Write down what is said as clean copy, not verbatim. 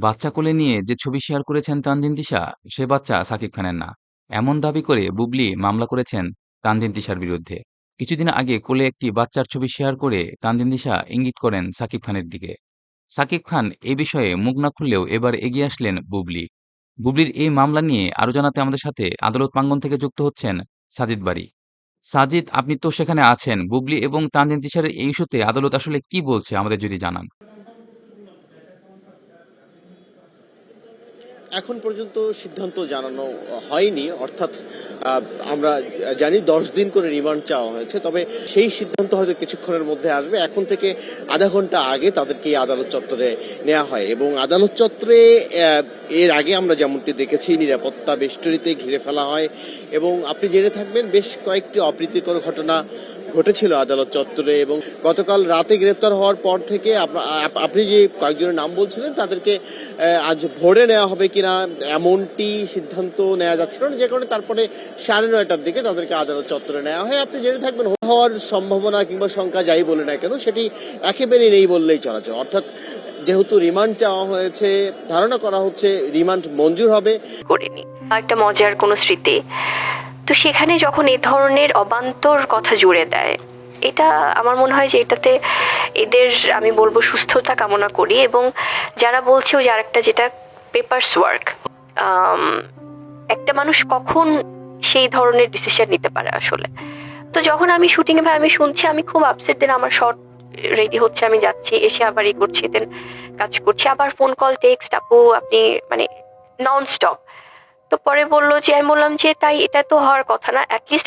বাচ্চা কোলে নিয়ে যে ছবি শেয়ার করেছেন তানজিন তিশা, সে বাচ্চা সাকিব খানের না। এমন দাবি করে বুবলি মামলা করেছেন তানজিন তিশার বিরুদ্ধে। কিছুদিন আগে কোলে একটি বাচ্চার ছবি শেয়ার করে তানজিন তিশা ইঙ্গিত করেন সাকিব খানের দিকে। সাকিব খান এ বিষয়ে মুখ না খুললেও এবার এগিয়ে আসলেন বুবলি। বুবলির এই মামলা নিয়ে আরও জানাতে আমাদের সাথে আদালত প্রাঙ্গণ থেকে যুক্ত হচ্ছেন সাজিদ বারী। সাজিদ, আপনি তো সেখানে আছেন। বুবলি এবং তানজিন তিশার এই ইস্যুতে আদালত আসলে কি বলছে আমাদের যদি জানান। এখন পর্যন্ত সিদ্ধান্ত জানানো হয়নি, অর্থাৎ আমরা জানি 10 দিন করে রিমান্ড চাওয়া হয়েছে, তবে সেই সিদ্ধান্ত হয়তো কিছুক্ষণের মধ্যে আসবে। এখন থেকে আধা ঘন্টা আগে তাদেরকে এই আদালত চত্বরে নেওয়া হয় এবং আদালত চত্বরে এর আগে আমরা যেমনটি দেখেছি নিরাপত্তা বেষ্টনীতে ঘিরে ফেলা হয় এবং আপনি জেনে থাকবেন বেশ কয়েকটি অপ্রীতিকর ঘটনা ঘটেছিল আদালত চত্বরে। এবং গতকাল রাতে গ্রেপ্তার হওয়ার পর থেকে আপনি যে কয়েকজনের নাম বলছিলেন তাদেরকে আজ ভোরে নেওয়া হবে কিনা এমনটি সিদ্ধান্ত নেওয়া যাচ্ছিল না, যে কারণে তারপরে 9:30টার দিকে তাদেরকে আদালত চত্বরে নেওয়া হয়। আপনি জেনে থাকবেন হওয়ার সম্ভাবনা কিংবা সংখ্যা যাই বলে না কেন সেটি একেবারেই নেই বললেই চলা যায়। অর্থাৎ যেহেতু রিমান্ড চাওয়া হয়েছে, ধারণা করা হচ্ছে রিমান্ড মঞ্জুর হবে। করিনি একটা মজার কোনো স্মৃতি, তো সেখানে যখন এই ধরনের অবান্তর কথা জুড়ে দেয়, এটা আমার মনে হয় যে এটাতে এদের আমি বলবো সুস্থতা কামনা করি। এবং যারা বলছে ওই আরেকটা যেটা পেপারস ওয়ার্ক, একটা মানুষ কখন সেই ধরনের ডিসিশন নিতে পারে আসলে। তো যখন আমি শুটিং এ ভাই আমি শুনছি, আমি খুব আপসেট। দেন আমার শর্ট রেডি হচ্ছে, আমি যাচ্ছি, এসে আবার ই করছি, দেন কাজ করছি, আবার ফোন কল টেক্সট, আপু আপনি মানে নন স্টপ। তো পরে বললো যে, আমি বললাম যে তাই এটা তো হওয়ার কথা না, অ্যাটলিস্ট